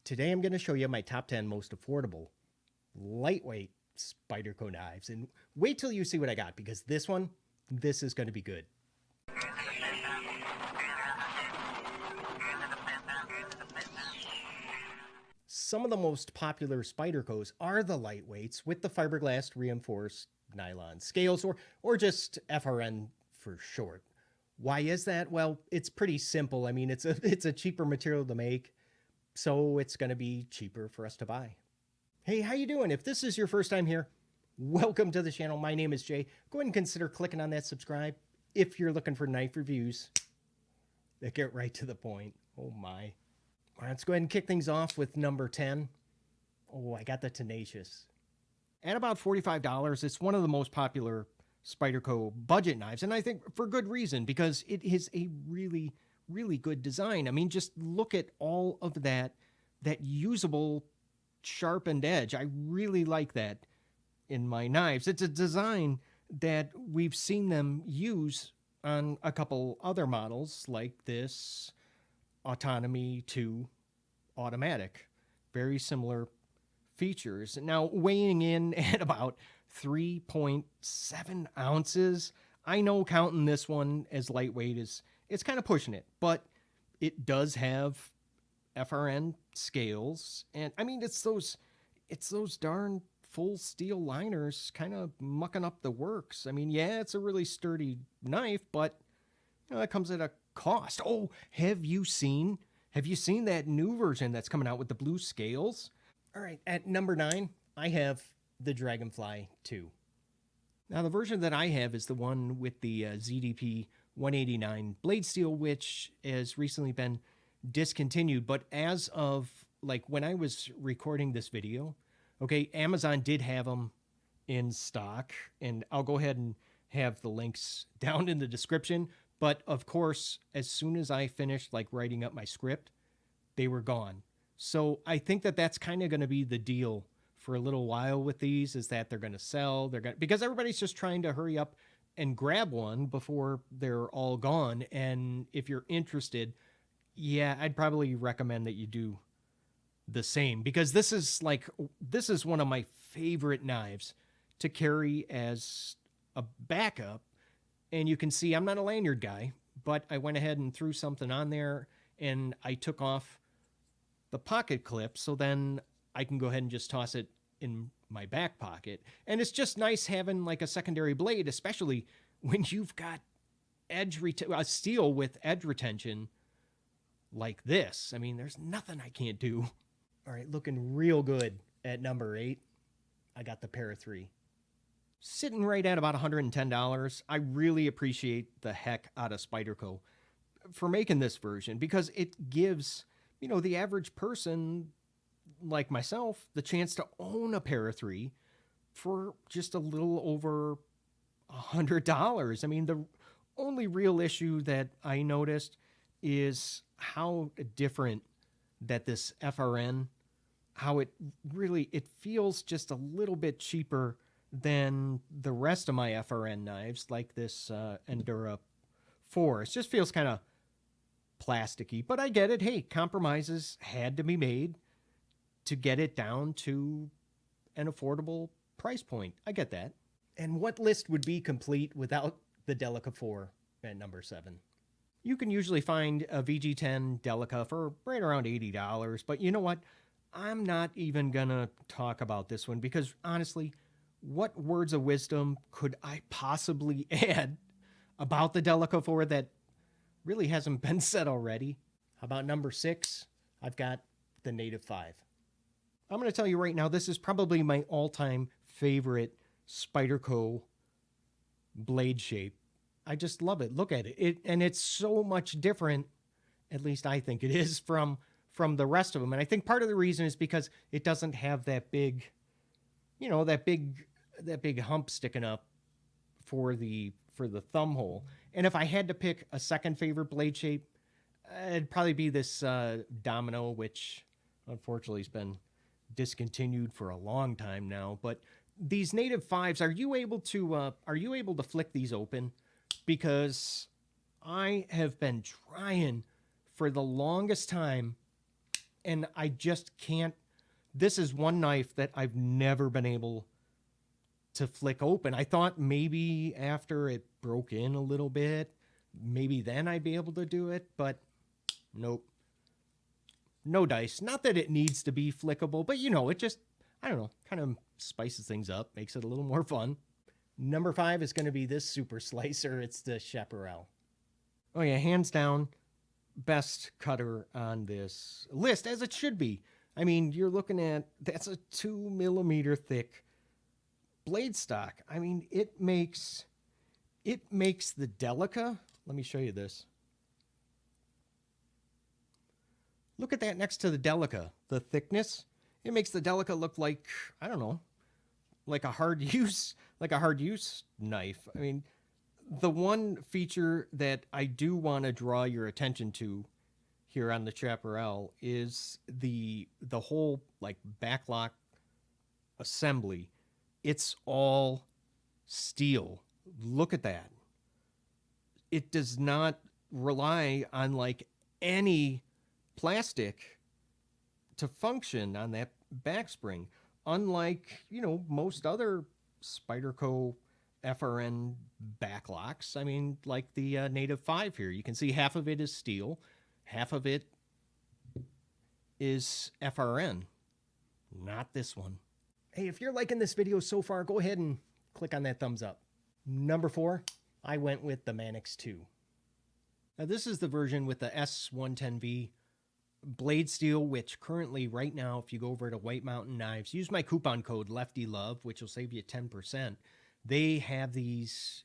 Today I'm going to show you my top 10 most affordable, lightweight Spyderco knives. And wait till you see what I got, because this is going to be good. Some of the most popular Spydercos are the lightweights with the fiberglass reinforced nylon scales, or just FRN for short. Why is that? Well, it's pretty simple. I mean, it's a cheaper material to make, so it's going to be cheaper for us to buy. Hey, how you doing? If this is your first time here, welcome to the channel. My name is Jay. Go ahead and consider clicking on that subscribe if you're looking for knife reviews that get right to the point. Oh my. All right, let's go ahead and kick things off with number 10. Oh, I got the Tenacious. At about $45, it's one of the most popular Spyderco budget knives, and I think for good reason, because it is a really, really good design. I mean, just look at all of that usable sharpened edge. I really like that in my knives. It's a design that we've seen them use on a couple other models like this Autonomy 2 automatic. Very similar features. Now, weighing in at about 3.7 ounces. I know counting this one as lightweight it's kind of pushing it, but it does have FRN scales, and I mean it's those darn full steel liners kind of mucking up the works. I mean, yeah, it's a really sturdy knife, but you know, that comes at a cost. Oh, have you seen that new version that's coming out with the blue scales? All right, at number 9, I have the Dragonfly 2. Now, the version that I have is the one with the ZDP 189 blade steel, which has recently been discontinued. But as of like when I was recording this video, okay, Amazon did have them in stock, and I'll go ahead and have the links down in the description. But of course, as soon as I finished like writing up my script, they were gone. So I think that that's kind of going to be the deal for a little while with these, is that they're going to sell. Because everybody's just trying to hurry up and grab one before they're all gone. And if you're interested, yeah, I'd probably recommend that you do the same, because this is one of my favorite knives to carry as a backup. And you can see I'm not a lanyard guy, but I went ahead and threw something on there, and I took off the pocket clip, so then I can go ahead and just toss it in my back pocket. And it's just nice having like a secondary blade, especially when you've got steel with edge retention like this. I mean, there's nothing I can't do. All right, looking real good at number 8. I got the Para 3. Sitting right at about $110. I really appreciate the heck out of Spyderco for making this version, because it gives, you know, the average person like myself the chance to own a Para 3 for just a little over $100. I mean, the only real issue that I noticed is how different that this FRN, how it feels just a little bit cheaper than the rest of my FRN knives, like this Enderura 4. It just feels kind of plasticky, but I get it. Hey, compromises had to be made to get it down to an affordable price point. I get that. And what list would be complete without the Delica 4 at number 7? You can usually find a VG10 Delica for right around $80, but you know what? I'm not even gonna talk about this one, because honestly, what words of wisdom could I possibly add about the Delica 4 that really hasn't been said already? How about number 6? I've got the Native 5. I'm going to tell you right now, this is probably my all-time favorite Spyderco blade shape. I just love it. Look at it. And it's so much different, at least I think it is, from the rest of them. And I think part of the reason is because it doesn't have that big, you know, that big hump sticking up for the thumb hole. And if I had to pick a second favorite blade shape, it'd probably be this Domino, which unfortunately has been discontinued for a long time now. But these Native 5s, are you able to flick these open? Because I have been trying for the longest time And I just can't. This is one knife that I've never been able to flick open. I thought maybe after it broke in a little bit, maybe then I'd be able to do it, but nope. No dice. Not that it needs to be flickable, but it just, I don't know, kind of spices things up, makes it a little more fun. Number 5 is going to be this super slicer. It's the Chaparral. Oh yeah, hands down, best cutter on this list, as it should be. I mean, you're looking at, that's a 2mm thick blade stock. I mean, it makes the Delica. Let me show you this. Look at that next to the Delica, the thickness. It makes the Delica look like, I don't know, like a hard use knife. I mean, the one feature that I do want to draw your attention to here on the Chaparral is the whole like backlock assembly. It's all steel. Look at that. It does not rely on like any plastic to function on that back spring, unlike most other Spyderco FRN backlocks. I mean, like the Native 5 here, you can see half of it is steel, half of it is FRN. Not this one. Hey, if you're liking this video so far, go ahead and click on that thumbs up. Number 4, I went with the Manix II. Now this is the version with the S110V blade steel, which currently right now, if you go over to White Mountain Knives, use my coupon code LeftyLove, which will save you 10%. They have these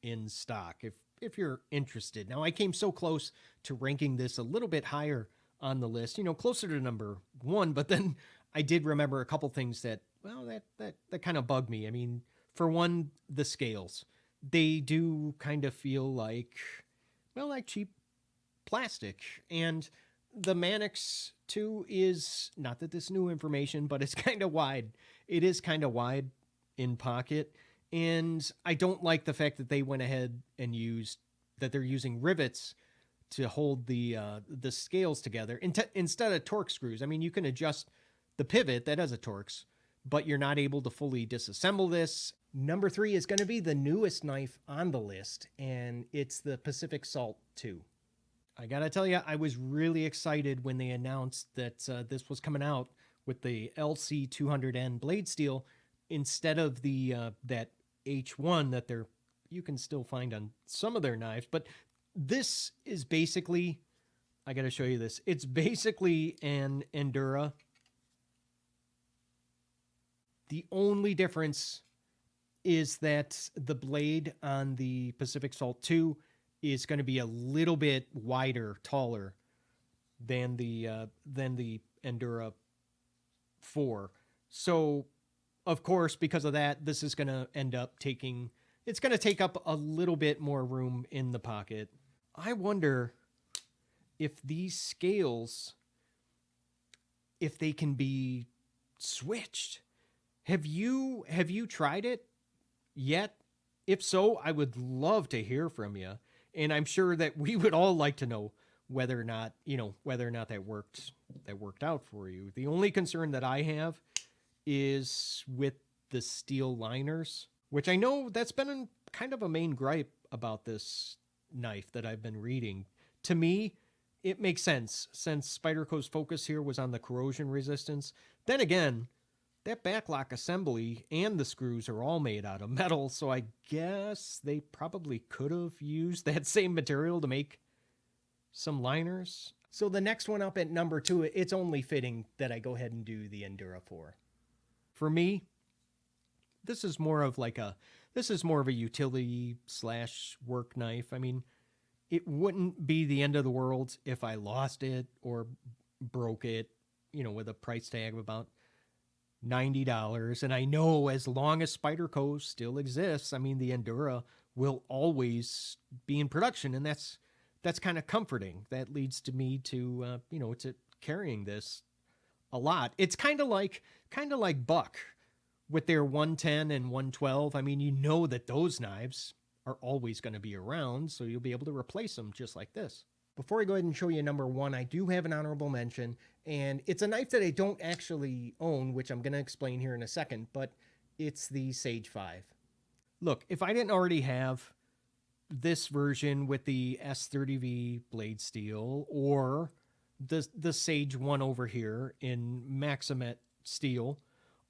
in stock if you're interested. Now I came so close to ranking this a little bit higher on the list, closer to number 1, but then I did remember a couple things that, well, that kind of bugged me. I mean, for one, the scales. They do kind of feel like, well, like cheap plastic. And the Manix II is, not that this new information, but it's kind of wide. It is kind of wide in pocket. And I don't like the fact that they went ahead and they're using rivets to hold the scales together instead of Torx screws. I mean, you can adjust the pivot that has a Torx, but you're not able to fully disassemble this. Number 3 is going to be the newest knife on the list, and it's the Pacific Salt II. I gotta tell you, I was really excited when they announced that this was coming out with the LC200N blade steel instead of the that H1 that you can still find on some of their knives. But this is basically, I gotta show you this. It's basically an Enderura. The only difference is that the blade on the Pacific Salt II is going to be a little bit wider, taller than the Enderura 4. So, of course, because of that, this is going to end up it's going to take up a little bit more room in the pocket. I wonder if these scales, if they can be switched. Have you tried it yet? If so, I would love to hear from you. And I'm sure that we would all like to know whether or not that worked out for you. The only concern that I have is with the steel liners, which I know that's been kind of a main gripe about this knife that I've been reading. To me, it makes sense since Spyderco's focus here was on the corrosion resistance. Then again, that backlock assembly and the screws are all made out of metal, so I guess they probably could have used that same material to make some liners. So the next one up at number 2, it's only fitting that I go ahead and do the Enderura 4. For me, this is more of a utility / work knife. I mean, it wouldn't be the end of the world if I lost it or broke it, with a price tag of about $90. And I know as long as Spyderco still exists, I mean, the Enderura will always be in production. And that's kind of comforting. That leads to me to, to carrying this a lot. It's kind of like Buck with their 110 and 112. I mean, that those knives are always going to be around, so you'll be able to replace them just like this. Before I go ahead and show you number one, I do have an honorable mention, and it's a knife that I don't actually own, which I'm going to explain here in a second, but it's the Sage 5. Look, if I didn't already have this version with the S30V blade steel or the Sage one over here in Maximet steel,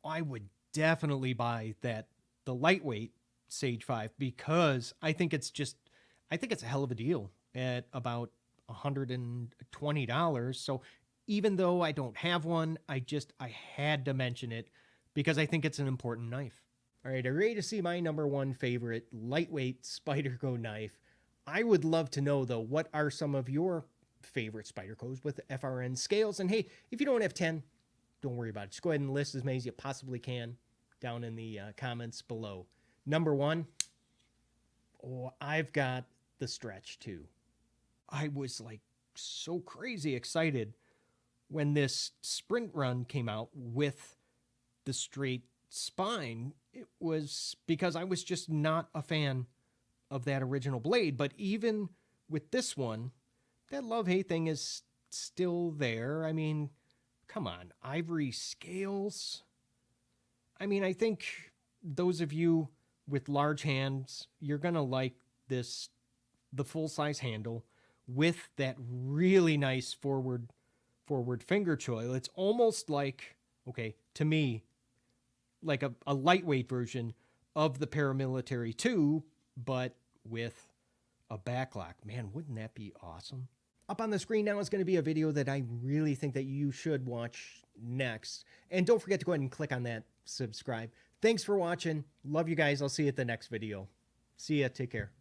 I would definitely buy the lightweight Sage 5 because I think it's a hell of a deal at about $120. So even though I don't have one, I had to mention it because I think it's an important knife. All right, are you ready to see my number one favorite lightweight Spyderco knife? I would love to know, though, what are some of your favorite Spydercos with FRN scales? And hey, if you don't have 10, don't worry about it. Just go ahead and list as many as you possibly can down in the comments below. Number one, I've got the Stretch 2. I was like so crazy excited when this sprint run came out with the straight spine. It was because I was just not a fan of that original blade. But even with this one, that love-hate thing is still there. I mean, come on, ivory scales. I mean, I think those of you with large hands, you're going to like the full-size handle with that really nice forward finger choil. It's almost like, okay, to me, like a lightweight version of the Paramilitary 2, but with a backlock. Man, wouldn't that be awesome? Up on the screen now is going to be a video that I really think that you should watch next. And don't forget to go ahead and click on that subscribe. Thanks for watching. Love you guys. I'll see you at the next video. See ya. Take care.